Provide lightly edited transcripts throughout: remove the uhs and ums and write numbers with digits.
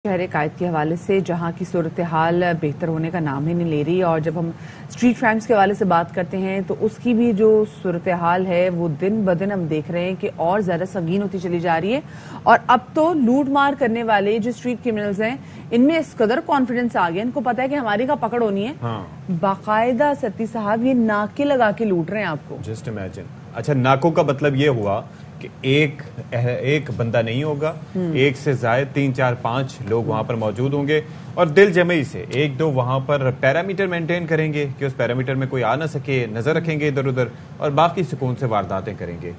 शहर कायद के हवाले से जहां की सूरत हाल बेहतर होने का नाम ही नहीं ले रही और जब हम स्ट्रीट क्राइम्स के हवाले से बात करते हैं तो उसकी भी जो सूरत हाल है वो दिन ब दिन हम देख रहे हैं कि और ज्यादा संगीन होती चली जा रही है। और अब तो लूट मार करने वाले जो स्ट्रीट क्रिमिनल्स हैं इनमें इस कदर कॉन्फिडेंस आ गया, इनको पता है कि हमारी का पकड़ होनी है। बाकायदा सत्ती साहब ये नाके लगा के लूट रहे हैं आपको। Just imagine. अच्छा, नाकों का मतलब ये हुआ कि एक बंदा नहीं होगा, एक से ज्यादा 3, 4, 5 लोग वहां पर मौजूद होंगे और दिल जमई से 1-2 वहां पर पैरामीटर मेंटेन करेंगे कि उस पैरामीटर में कोई आ ना सके, नजर रखेंगे इधर उधर और बाकी सुकून से वारदातें करेंगे।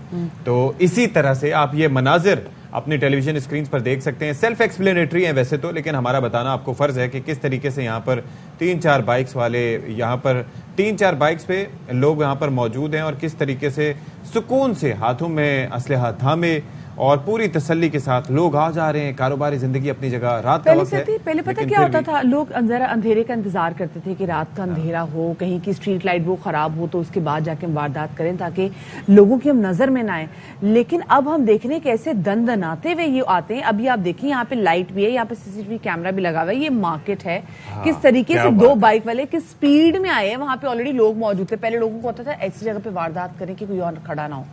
तो इसी तरह से आप ये मनाजिर अपनी टेलीविजन स्क्रीन पर देख सकते हैं। सेल्फ एक्सप्लेनेटरी है वैसे तो, लेकिन हमारा बताना आपको फर्ज है कि किस तरीके से यहाँ पर 3-4 बाइक्स वाले, यहाँ पर 3-4 बाइक्स पे लोग यहाँ पर मौजूद हैं और किस तरीके से सुकून से हाथों में असलहा थामे और पूरी तसल्ली के साथ लोग आ जा रहे हैं। कारोबारी जिंदगी अपनी जगह, रात का वक्त है। पहले पता क्या होता था, लोग जरा अंधेरे का इंतजार करते थे कि रात का अंधेरा हो, कहीं की स्ट्रीट लाइट वो खराब हो तो उसके बाद जाके हम वारदात करें ताकि लोगों की हम नजर में ना आए। लेकिन अब हम देख रहे हैं कैसे दन दनाते हुए ये आते हैं। अभी आप देखिए यहाँ पे लाइट भी है, यहाँ पे सीसीटीवी कैमरा भी लगा हुआ है, ये मार्केट है। किस तरीके से 2 बाइक वाले किस स्पीड में आए हैं, वहां पे ऑलरेडी लोग मौजूद थे। पहले लोगों को होता था ऐसी जगह पे वारदात करें कि कोई और खड़ा ना हो।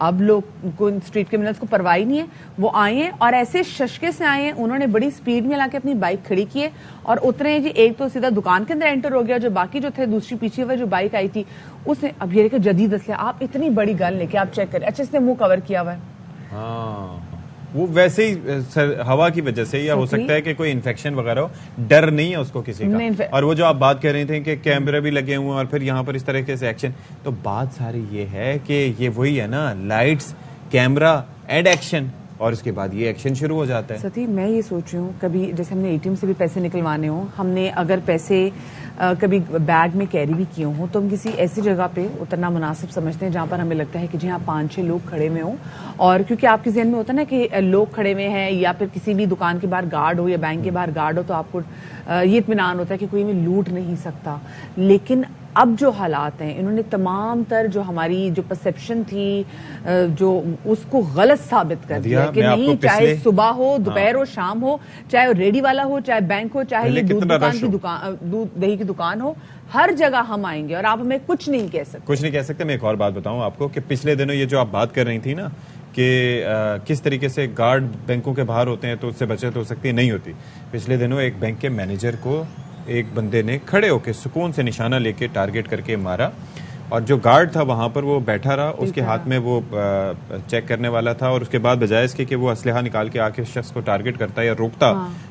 अब लोग को स्ट्रीट क्रिमिनल्स को परवाह ही नहीं है, वो आए हैं और ऐसे शशके से आए हैं। उन्होंने बड़ी स्पीड में लाके अपनी बाइक खड़ी की है और उतरे हैं जी। एक तो सीधा दुकान के अंदर एंटर हो गया, जो बाकी जो थे दूसरी पीछे हुए जो बाइक आई थी उसने, अब ये देखिए जदीद असलहा, आप इतनी बड़ी गन लेके आप चेक करें। अच्छा, इसने मुंह कवर किया हुआ है। हाँ, वो वैसे ही हवा की वजह से, या हो सकता है कि कोई इन्फेक्शन वगैरह हो, डर नहीं है उसको किसी का। और वो जो आप बात कर रहे थे कि कैमरे भी लगे हुए हैं और फिर यहाँ पर इस तरह से एक्शन, तो बात सारी ये है कि ये वही है ना, लाइट्स, कैमरा एंड एक्शन, और इसके बाद ये एक्शन शुरू हो जाता है। सती, मैं ये सोच रही हूँ कभी जैसे हमने एटीएम से भी पैसे निकलवाने हो, हमने अगर पैसे कभी बैग में कैरी भी किए हो तो हम किसी ऐसी जगह पे उतरना मुनासिब समझते हैं जहां पर हमें लगता है कि जी हाँ 5-6 लोग खड़े हुए हों। और क्योंकि आपके ज़हन में होता है ना कि लोग खड़े हुए हैं या फिर किसी भी दुकान के बाहर गार्ड हो या बैंक के बाहर गार्ड हो, तो आपको ये इत्मीनान होता है कि कोई हमें लूट नहीं सकता। लेकिन अब जो हालात हैं, इन्होंने तमाम तर जो हमारी जो परसेप्शन थी जो उसको गलत साबित कर दिया कि नहीं, चाहे सुबह हो, दोपहर हो, शाम हो, चाहे रेडी वाला हो, चाहे बैंक हो, चाहे ये दूध दही की दुकान हो, हर जगह हम आएंगे और आप हमें कुछ नहीं कह सकते। कुछ नहीं कह सकते। मैं एक और बात बताऊं आपको कि पिछले दिनों ये जो आप बात कर रही थी ना कि किस तरीके से गार्ड बैंकों के बाहर होते हैं तो उससे बचत हो सकती है, नहीं होती। पिछले दिनों एक बैंक के मैनेजर को एक बंदे ने खड़े होकर सुकून से निशाना लेके टारगेट करके मारा और जो गार्ड था वहां पर वो बैठा रहा, उसके हाथ में वो चेक करने वाला था और उसके बाद बजाय इसके कि वो असलहा निकाल के आके शख्स को टारगेट करता या रोकता,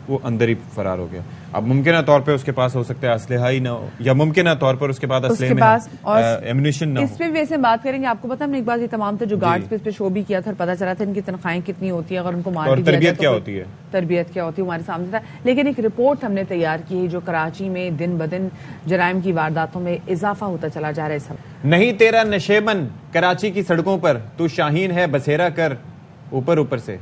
वो अंदर ही फरार हो गया। अब मुमकिन तौर पे उसके पास हो सकता है असलहा ही ना हो, या मुमकिन तौर पर उसके पास असलहे में एम्युनिशन ना हो। इस पे वैसे बात करेंगे। आपको पता, हमने एक बार ये तमाम जो गार्ड्स पे इस पे शो भी किया था और पता चला था इनकी तनख्वाहें कितनी होती है अगर उनको मार और तरबियत क्या होती है, तरबियत क्या होती है हमारे सामने था। लेकिन एक रिपोर्ट हमने तैयार की है जो कराची में दिन ब दिन जराइम की वारदातों में इजाफा होता चला जा रहा है। सब नहीं तेरा नशेबन कराची की सड़कों पर, तू शाहीन है बसेरा कर ऊपर ऊपर से।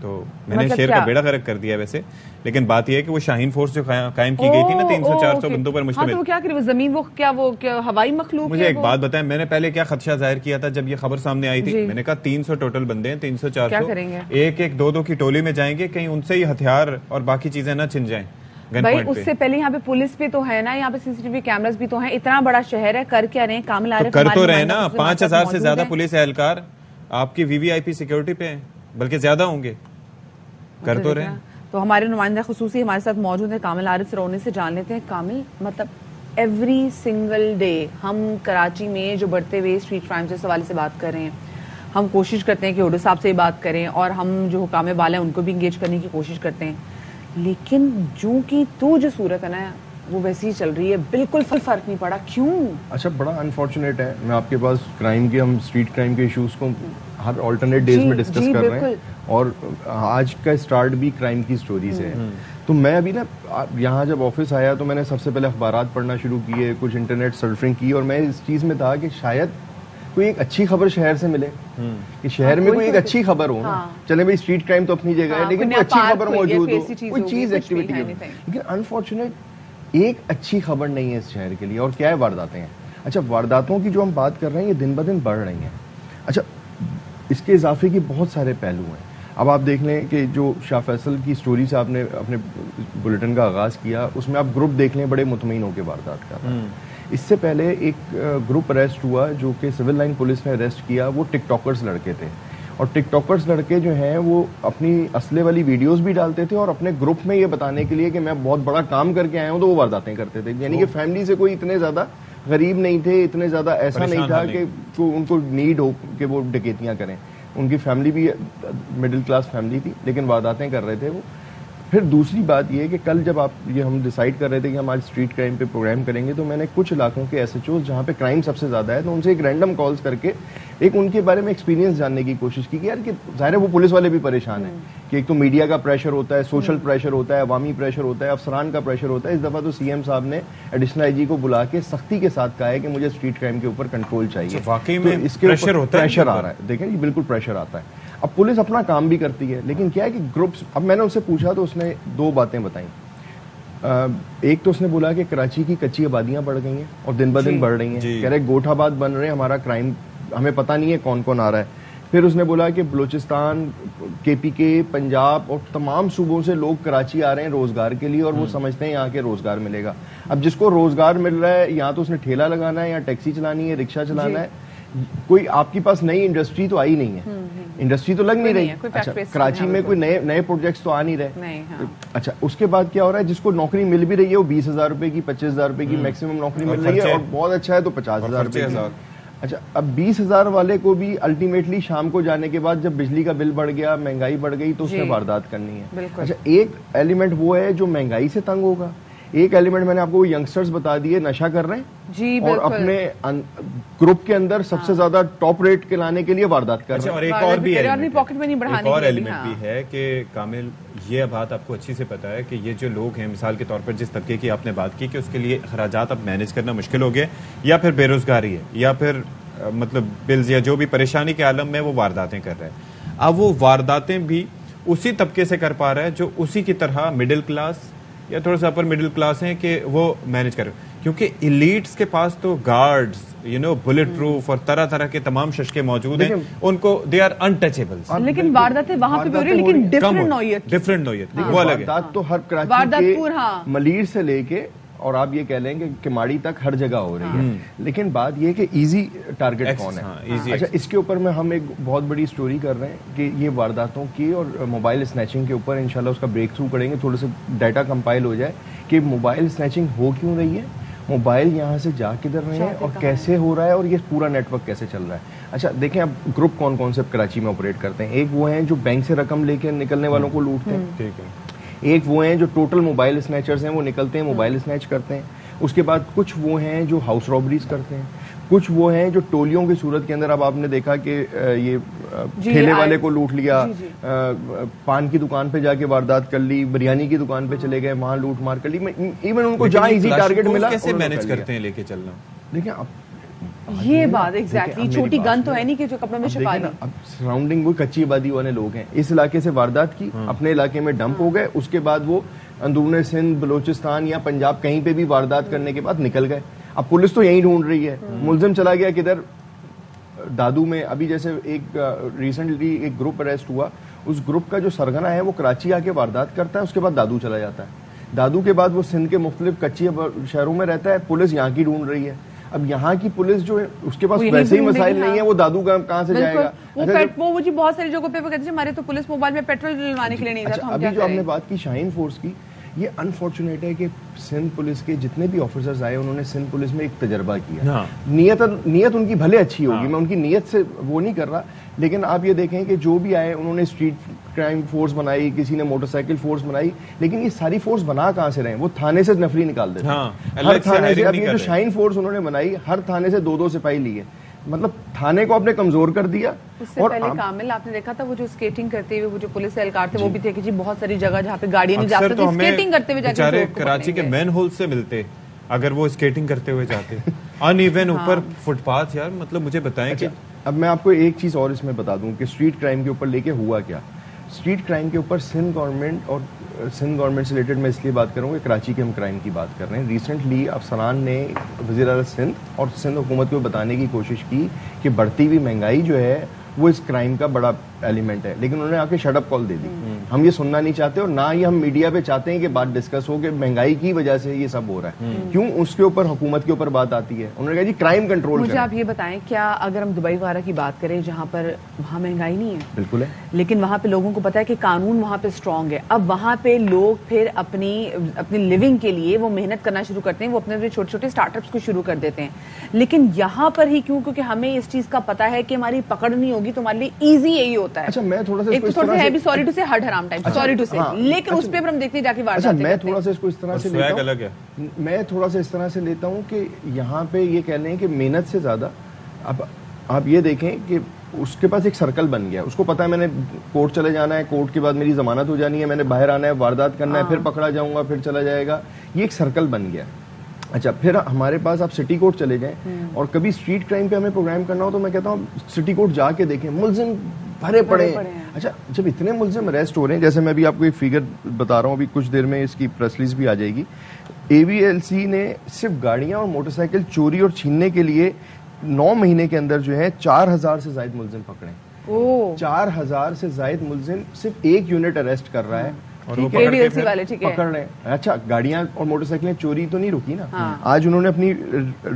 तो मैंने मतलब शेर का बेड़ा गर्क कर दिया वैसे, लेकिन बात यह है कि वो शाहीन फोर्स जो कायम की गई थी ना 300-400 बंदों पर मुश्तमिल। हाँ, तो वो क्या करे, वो जमीन, वो क्या हवाई मखलूक। मुझे एक बात बताएं, मैंने पहले क्या खदशा जाहिर किया था जब ये खबर सामने आई थी, मैंने कहा 300 टोटल बंदे हैं, 300-400 एक 2-2 की टोली में जाएंगे, कहीं उनसे ही हथियार और बाकी चीजें ना छिन जाएं। भाई उससे पहले यहाँ पे पुलिस भी तो है ना, यहाँ पे सीसीटीवी कैमरास भी तो हैं। इतना बड़ा शहर है, कर क्या रहे हैं? कामिल आरिफ कर तो रहे ना, 5000 से ज्यादा पुलिस एहलकार आपकी वीवीआईपी सिक्योरिटी पे हैं, बल्कि ज्यादा होंगे, कर तो रहे हैं। तो हमारे नुमाइंदा खुसूसी हमारे साथ मौजूद है, कामिल आरिफ से रोने से जान लेते हैं। कामिल, मतलब एवरी सिंगल डे हम कराची में जो बढ़ते हुए स्ट्रीट क्राइम के हवाले से बात कर रहे हैं, हम कोशिश करते हैं कि हुडू साहब से बात करें और हम जो हुकामे वाले हैं उनको भी इंगेज करने की कोशिश करते हैं, लेकिन जो कि तो जो सूरत है ना वो वैसी ही चल रही है, बिल्कुल फर्क नहीं पड़ा। क्यों? अच्छा, बड़ा अनफॉर्चुनेट है। मैं आपके पास क्राइम के, हम स्ट्रीट क्राइम के इश्यूज को हर ऑल्टरनेट डेज में डिस्कस कर रहे हैं और आज का स्टार्ट भी क्राइम की स्टोरी से है। तो मैं अभी ना यहाँ जब ऑफिस आया तो मैंने सबसे पहले अखबारात पढ़ना शुरू किए, कुछ इंटरनेट सर्फिंग की और मैं इस चीज़ में था कि शायद कोई एक अच्छी खबर शहर से मिले, कि शहर में कोई एक अच्छी खबर हो ना। चले भाई, स्ट्रीट क्राइम तो अपनी जगह है, लेकिन कोई अच्छी खबर मौजूद हो, कोई चीज़ एक्टिविटी हो। लेकिन अनफॉर्चुनेट एक अच्छी खबर नहीं है इस शहर के लिए। और क्या है? वारदातें हैं। अच्छा, वारदातों की जो हम बात कर रहे हैं ये दिन ब दिन बढ़ रही हैं। अच्छा, इसके इजाफे के बहुत सारे पहलू हैं। अब आप देख लें कि जो शाह फैसल की स्टोरी से आपने अपने बुलेटिन का आगाज़ किया, उसमें आप ग्रुप देख लें बड़े मुतमईन होकर वारदात कर रहा है। इससे पहले एक ग्रुप अरेस्ट हुआ जो कि सिविल लाइन पुलिस ने अरेस्ट किया, वो टिकटॉकर्स लड़के थे। और टिकटॉकर्स लड़के जो हैं वो अपनी असले वाली वीडियोस भी डालते थे और अपने ग्रुप में ये बताने के लिए कि मैं बहुत बड़ा काम करके आया हूँ, तो वो वारदातें करते थे। यानी कि फैमिली से कोई इतने ज़्यादा गरीब नहीं थे, इतने ज़्यादा ऐसा नहीं था कि उनको नीड हो कि वो डकैतियाँ करें। उनकी फैमिली भी मिडिल क्लास फैमिली थी, लेकिन वारदातें कर रहे थे वो। फिर दूसरी बात ये कि कल जब हम डिसाइड कर रहे थे कि हम आज स्ट्रीट क्राइम पे प्रोग्राम करेंगे, तो मैंने कुछ इलाकों के SHOs जहाँ पे क्राइम सबसे ज़्यादा है, तो उनसे एक रैंडम कॉल्स करके एक उनके बारे में एक्सपीरियंस जानने की कोशिश की कि यार कि ज़ाहिर है वो पुलिस वाले भी परेशान हैं कि एक तो मीडिया का प्रेशर होता है, सोशल प्रेशर होता है, अवामी प्रेशर होता है, अफसरान का प्रेशर होता है। इस दफ़ा तो CM साहब ने एडिशनल IG को बुला के सख्ती के साथ कहा है कि मुझे स्ट्रीट क्राइम के ऊपर कंट्रोल चाहिए। वाकई में इसके प्रेशर होता है, प्रेशर आ रहा है। देखें, बिल्कुल प्रेशर आता है। अब पुलिस अपना काम भी करती है, लेकिन क्या है कि ग्रुप्स, अब मैंने उससे पूछा तो उसने दो बातें बताई। एक तो उसने बोला कि कराची की कच्ची आबादियां बढ़ गई हैं और दिन ब दिन बढ़ रही हैं। कह रहे गोठाबाद बन रहे हैं, हमारा क्राइम हमें पता नहीं है कौन कौन आ रहा है। फिर उसने बोला कि बलूचिस्तान, KPK, पंजाब और तमाम सूबों से लोग कराची आ रहे हैं रोजगार के लिए और वो समझते हैं यहाँ के रोजगार मिलेगा। अब जिसको रोजगार मिल रहा है, यहाँ तो उसने ठेला लगाना है या टैक्सी चलानी है, रिक्शा चलाना है, कोई आपके पास नई इंडस्ट्री तो आई नहीं है, इंडस्ट्री तो लग नहीं रही। अच्छा, कराची में कोई नए प्रोजेक्ट्स तो आ नहीं रहे। अच्छा, उसके बाद क्या हो रहा है, जिसको नौकरी मिल भी रही है वो 20,000 रुपए की, 25,000 रुपए की मैक्सिमम नौकरी मिल रही है और बहुत अच्छा है तो 50,000 रुपए। अच्छा, अब 20,000 वाले को भी अल्टीमेटली शाम को जाने के बाद जब बिजली का बिल बढ़ गया, महंगाई बढ़ गई, तो उसने वारदात करनी है। अच्छा, एक एलिमेंट वो है जो महंगाई से तंग होगा, एक एलिमेंट मैंने आपको यंगस्टर्स बता दिए नशा कर रहे हैं जी, और अपने ग्रुप के अंदर सबसे ज्यादा टॉप रेट के लाने के लिए वारदात कर रहे हैं। और एक और भी पॉकेट मनी बढ़ाने एक और एलिमेंट भी है कि कामिल, ये बात आपको अच्छी से पता है कि ये जो लोग हैं, मिसाल के तौर पर जिस तबके की आपने बात की कि उसके लिए अखराजात अब मैनेज करना मुश्किल हो गया, या फिर बेरोजगारी है, या फिर मतलब बिल्स या जो भी परेशानी के आलम में वो वारदातें कर रहे हैं। अब वो वारदातें भी उसी तबके से कर पा रहा है जो उसी की तरह मिडिल क्लास या थोड़ा सा अपर मिडिल क्लास हैं कि वो मैनेज कर, क्योंकि इलीट्स के पास तो गार्ड्स, बुलेट प्रूफ और तरह तरह के तमाम शस्के मौजूद हैं, उनको दे आर अनटचेबल्स। लेकिन वारदातें वहां पे भी हो रही है, लेकिन डिफरेंट नौयत, वो अलग है। वारदात तो हर कराची के मलीर से लेके और आप ये कह लेंगे कि किमाड़ी तक हर जगह हो रही है। लेकिन बात ये कि इजी टारगेट कौन है। अच्छा, इसके ऊपर में हम एक बहुत बड़ी स्टोरी कर रहे हैं कि ये वारदातों की और मोबाइल स्नैचिंग के ऊपर इंशाल्लाह उसका ब्रेक थ्रू करेंगे, थोड़े से डाटा कंपाइल हो जाए कि मोबाइल स्नैचिंग हो क्यों रही है, मोबाइल यहाँ से जा किधर रहे हैं और कैसे हो रहा है और ये पूरा नेटवर्क कैसे चल रहा है। अच्छा, देखें अब ग्रुप कौन कौन से कराची में ऑपरेट करते हैं। एक वो हैं जो बैंक से रकम लेके निकलने वालों को लूटते हैं, ठीक है। एक वो हैं जो टोटल मोबाइल स्नैचर्स हैं, वो निकलते हैं मोबाइल स्नैच करते हैं। उसके बाद कुछ वो हैं जो हाउस रॉबरीज करते हैं, कुछ वो हैं जो टोलियों की सूरत के अंदर, अब आपने देखा कि ये ठेले वाले को लूट लिया, पान की दुकान पे जाके वारदात कर ली, बिरयानी की दुकान पे चले गए, वहां लूट मार कर ली। इवन उनको जहां इजी टारगेट मिला, कैसे मैनेज करते हैं लेके चलना। देखिए अब ये बात एग्जैक्टली, छोटी गन तो है नहीं कि जो कपड़ों में छुपा ली। अब सराउंडिंग वो कच्ची आबादी वाले लोग हैं, इस इलाके से वारदात की, अपने इलाके में डंप हो गए, उसके बाद वो अंदरूनी सिंध, बलूचिस्तान या पंजाब कहीं पे भी वारदात करने के बाद निकल गए। अब पुलिस तो यही ढूंढ रही है, मुलजिम चला गया किधर, दादू में। अभी जैसे एक रिसेंटली एक ग्रुप अरेस्ट हुआ, उस ग्रुप का जो सरगना है वो कराची आके वारदात करता है, उसके बाद दादू चला जाता है। दादू के बाद वो सिंध के मुख्तलिफ कच्ची शहरों में रहता है, पुलिस यहाँ की ढूंढ रही है। अब यहाँ की पुलिस जो है उसके पास वैसे ही मसाइल नहीं है, वो दादू कहाँ से जाएगा। वो मुझे बहुत सारी जगहों पे कहते हैं हमारे तो पुलिस मोबाइल में पेट्रोल डलवाने के लिए नहीं था। अभी जो आपने बात की शाहीन फोर्स की, ये अनफॉर्चुनेट है कि सिंध पुलिस के जितने भी ऑफिसर्स आए उन्होंने सिंध पुलिस में एक तजर्बा किया। नीयत उनकी भले अच्छी होगी, मैं उनकी नीयत से वो नहीं कर रहा, लेकिन आप ये देखें कि जो भी आए उन्होंने स्ट्रीट क्राइम फोर्स बनाई, किसी ने मोटरसाइकिल फोर्स बनाई, लेकिन ये सारी फोर्स बना कहां से रहे, वो थाने से नफरी निकाल देते हैं। हर थाने से, अब ये जो शाहीन फोर्स उन्होंने बनाई, हर थाने से 2-2 सिपाही लिए, मतलब थाने को आपने कमजोर कर दिया। उससे और पहले कामिल आपने देखा था वो जो स्केटिंग करते हुए वो जो पुलिस एहलकार थे, वो भी थे कि जी बहुत सारी जगह जहाँ पे गाड़ियां नहीं जा सकती, स्केटिंग करते हुए जाके कराची के मैन होल से मिलते अगर वो स्केटिंग करते हुए जाते अनइवन ऊपर फुटपाथ। यार मतलब मुझे बताएं कि अब मैं आपको एक चीज और इसमें बता दूं कि स्ट्रीट क्राइम के ऊपर लेके हुआ क्या। स्ट्रीट क्राइम के ऊपर सिंध गवर्नमेंट और सिंध गवर्नमेंट से रिलेटेड मैं इसलिए बात करूँगा, कराची के हम क्राइम की बात कर रहे हैं। रिसेंटली अफसरान ने वज़ीर आला सिंध और सिंध हुकूमत को बताने की कोशिश की कि बढ़ती हुई महंगाई जो है वो इस क्राइम का बड़ा एलिमेंट है, लेकिन उन्होंने आके शट अप कॉल दे दी। हम ये सुनना नहीं चाहते और ना ही हम मीडिया पे चाहते हैं कि बात डिस्कस हो कि महंगाई की वजह से ये सब हो रहा है। क्यों उसके ऊपर हुकूमत के ऊपर बात आती है? उन्होंने कहा जी क्राइम कंट्रोल। मुझे आप ये बताएं, क्या अगर हम दुबई वगैरह की बात करें जहां पर वहां महंगाई नहीं है, बिल्कुल है, लेकिन वहां पे लोगों को पता है कि कानून वहां पे स्ट्रांग है, अब वहां पे लोग फिर अपनी लिविंग के लिए वो मेहनत करना शुरू करते हैं, वो अपने छोटे छोटे स्टार्टअप्स को शुरू कर देते हैं। लेकिन यहाँ पर ही क्यों? क्योंकि हमें इस चीज का पता है कि हमारी पकड़ नहीं होगी तो हमारे लिए इजी यही होता है। अच्छा, मैं थोड़ा सा एक तो थोड़ा सा है भी, सॉरी टू से हड हराम टाइप, सॉरी टू से, लेकिन उस पर हम देखते जाके अच्छा, मैं थोड़ा सा इसको इस तरह से लेता हूं, अलग है। मैं थोड़ा सा इस तरह से लेता हूं कि यहाँ पे ये कह लें कि मेहनत से ज्यादा अब आप ये देखें कि उसके पास एक सर्कल बन गया, उसको पता है मैंने कोर्ट चले जाना है, कोर्ट के बाद मेरी जमानत हो जानी है, मैंने बाहर आना है, वारदात करना है, फिर पकड़ा जाऊंगा, फिर चला जाएगा, ये एक सर्कल बन गया। अच्छा, फिर हमारे पास आप सिटी कोर्ट चले जाएं और कभी स्ट्रीट क्राइम पे हमें प्रोग्राम करना हो तो मैं कहता हूँ सिटी कोर्ट जाके देखें, मुल्जिम भरे पड़े हैं। अच्छा, जब इतने मुल्जिम अरेस्ट हो रहे हैं, जैसे मैं अभी आपको एक फिगर बता रहा हूँ, अभी कुछ देर में इसकी प्रेस रिलीज भी आ जाएगी, AVLC ने सिर्फ गाड़ियां और मोटरसाइकिल चोरी और छीनने के लिए 9 महीने के अंदर जो है 4000 से ज्यादा मुल्जिम पकड़े। 4000 से ज्यादा मुल्जिम सिर्फ एक यूनिट अरेस्ट कर रहा है और वो AVLC वाले ठीक है पकड़ रहे हैं। अच्छा, गाड़ियां और मोटरसाइकिलें चोरी तो नहीं रुकी ना। आज उन्होंने अपनी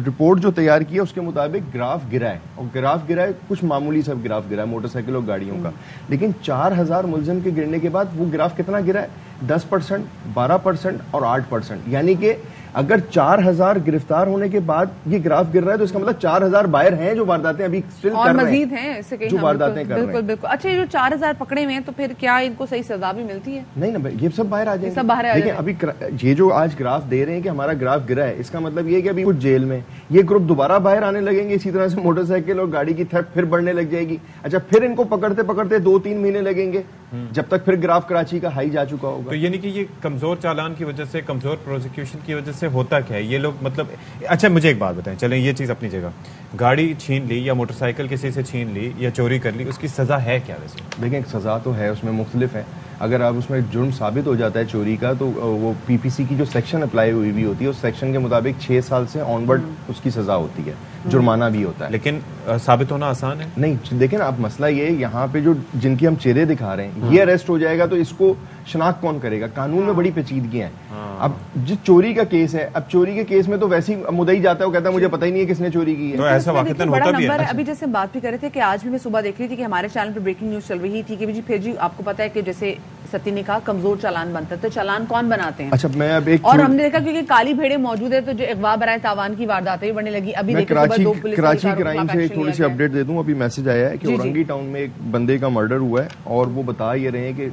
रिपोर्ट जो तैयार की है उसके मुताबिक ग्राफ गिरा है, और ग्राफ गिरा है कुछ मामूली सब ग्राफ गिरा है मोटरसाइकिल और गाड़ियों का, लेकिन 4000 मुल्जिम के गिरने के बाद वो ग्राफ कितना गिरा है? 10%, 12% और 8%। यानी कि अगर 4000 गिरफ्तार होने के बाद ये ग्राफ गिर रहा है तो इसका मतलब 4000 बाहर हैं जो वारदातें अभी स्टिल कर रहे हैं, मजीद हैं इससे कहीं जो वारदातें कर रहे हैं। बिल्कुल बिल्कुल। अच्छा, ये जो 4000 पकड़े हुए हैं तो फिर क्या इनको सही सजा भी मिलती है? नहीं ना, ये सब बाहर आ जाएंगे, सब बाहर आ देखिए अभी ये जो आज ग्राफ दे रहे हैं कि हमारा ग्राफ गिरा है, इसका मतलब ये है कि अभी कुछ जेल में ये ग्रुप दोबारा बाहर आने लगेंगे, इसी तरह से मोटरसाइकिल और गाड़ी की थेफ्ट फिर बढ़ने लग जाएगी। अच्छा, फिर इनको पकड़ते पकड़ते 2-3 महीने लगेंगे, जब तक फिर ग्राफ कराची का हाई जा चुका होगा। तो यानी कि ये कमजोर चालान की वजह से, कमजोर प्रोसिक्यूशन की वजह से होता क्या है? ये लोग मतलब, अच्छा मुझे एक बात बताएं, चलें ये चीज अपनी जगह, गाड़ी छीन ली या मोटरसाइकिल किसी से छीन ली या चोरी कर ली, उसकी सजा है क्या वैसे? देखिए, सजा तो है, उसमें मुख्तलिफ है। अगर आप उसमें जुर्म साबित हो जाता है चोरी का तो वो PPC की जो सेक्शन अप्लाई हुई भी होती है उस सेक्शन के मुताबिक 6 साल से ऑनवर्ड उसकी सजा होती है, जुर्माना भी होता है। लेकिन साबित होना आसान है? नहीं, देखें ना आप, मसला ये यहाँ पे जो जिनकी हम चेहरे दिखा रहे हैं ये अरेस्ट हो जाएगा तो इसको शनाख्त कौन करेगा? कानून में बड़ी पेचीदगियां हैं। अब जिस चोरी का केस है, अब चोरी के केस में तो वैसे ही मुद्दई जाता है, वो कहता है मुझे पता ही नहीं है किसने चोरी की है। तो ऐसा वाकईतन होता भी है। अभी जैसे बात भी कर रहे थे कि आज भी मैं सुबह देख रही थी कि हमारे चैनल पर ब्रेकिंग न्यूज चल रही थी कि जी फिर जी आपको पता है कि जैसे सती ने कहा कमजोर चालान बनता है, तो चालान कौन बनाते हैं? अच्छा, मैं अब एक और हमने देखा क्योंकि काली भेड़े मौजूद है तो जो अगवा बराए तावान की वारदातें भी बढ़ने लगी। अभी कराची क्राइम से एक थोड़ी सी अपडेट दे दूं, अभी मैसेज आया है कि औरंगी टाउन में एक बंदे का मर्डर हुआ है और वो बता ये रहे हैं कि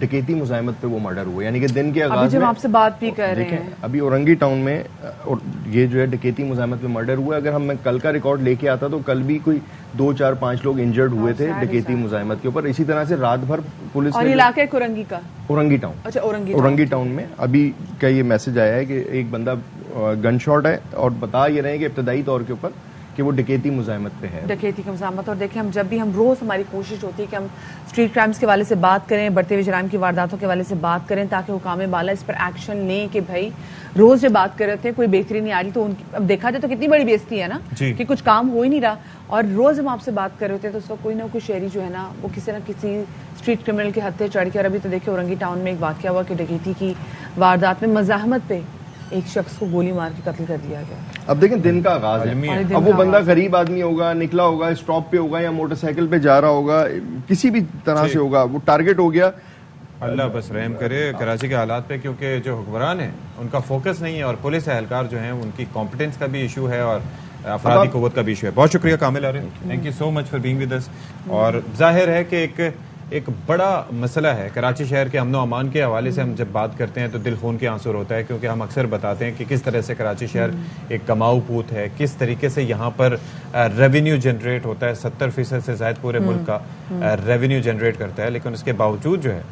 डकैती मुज़ाहमत पे वो मर्डर हुआ, यानी कि दिन के आगाज में। आपसे बात भी कर रहे हैं, अभी औरंगी टाउन में और ये जो है डकैती मुज़ाहमत पे मर्डर हुआ है। अगर मैं कल का रिकॉर्ड लेके आता तो कल भी कोई 2, 4, 5 लोग इंजर्ड हुए थे डकैती मुज़ाहमत के ऊपर। इसी तरह से रात भर पुलिस और इलाके औरंगी का, औरंगी टाउन, अच्छा औरंगी टाउन में अभी का ये मैसेज आया है कि एक बंदा गन शॉट है और बता ये रहे हैं कि इब्तदाई तौर के ऊपर कि वो डकैती मुज़ाहमत पे है, डकैती की मुज़ाहमत। और देखिए, हम जब भी हम रोज हमारी कोशिश होती है कि हम स्ट्रीट क्राइम्स के वाले से बात करें, बढ़ते हुए जराइम की वारदातों के वाले से बात करें, ताकि हुकाम बाला इस पर एक्शन लें कि भाई रोज जब बात कर रहे थे कोई बेहतरी नहीं आ रही, तो उनकी अब देखा जाए तो कितनी बड़ी बेइज्जती है ना कि कुछ काम हो ही नहीं रहा। और रोज हम आपसे बात कर रहे होते हैं तो उस वक्त कोई ना कोई शहरी जो है ना वो किसी न किसी स्ट्रीट क्रिमिनल के हत्थे चढ़ के, और अभी तो देखिए औरंगी टाउन में एक वाकया हुआ कि डकैती की वारदात में मज़ाहमत पे एक शख्स को गोली मार के कत्ल कर दिया गया। अब देखें, दिन का आगाज है, अब वो बंदा गरीब आदमी होगा, निकला होगा, स्टॉप पे होगा या मोटरसाइकिल पे जा रहा होगा, किसी भी तरह से होगा, वो टारगेट हो गया। अल्लाह बस रहम करे कराची के हालात पे, क्योंकि जो हुक्मरान है उनका फोकस नहीं है और पुलिस एहलकार जो है उनकी कॉम्पिटेंस का भी इशू है और अफरादी कुव्वत का भी इशू है। बहुत शुक्रिया Kamil Arif, thank you so much for being with us. और जाहिर है कि एक बड़ा मसला है कराची शहर के अमन व अमान के हवाले से हम जब बात करते हैं तो दिल खून के आंसू होता है, क्योंकि हम अक्सर बताते हैं कि किस तरह से कराची शहर एक कमाऊ पूत है, किस तरीके से यहाँ पर रेवेन्यू जनरेट होता है, 70% से ज़ायद पूरे मुल्क का रेवेन्यू जनरेट करता है। लेकिन उसके बावजूद जो है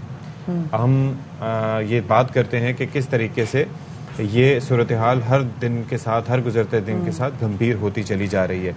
हम ये बात करते हैं कि किस तरीके से ये सूरत हाल हर दिन के साथ, हर गुजरते दिन के साथ गंभीर होती चली जा रही है।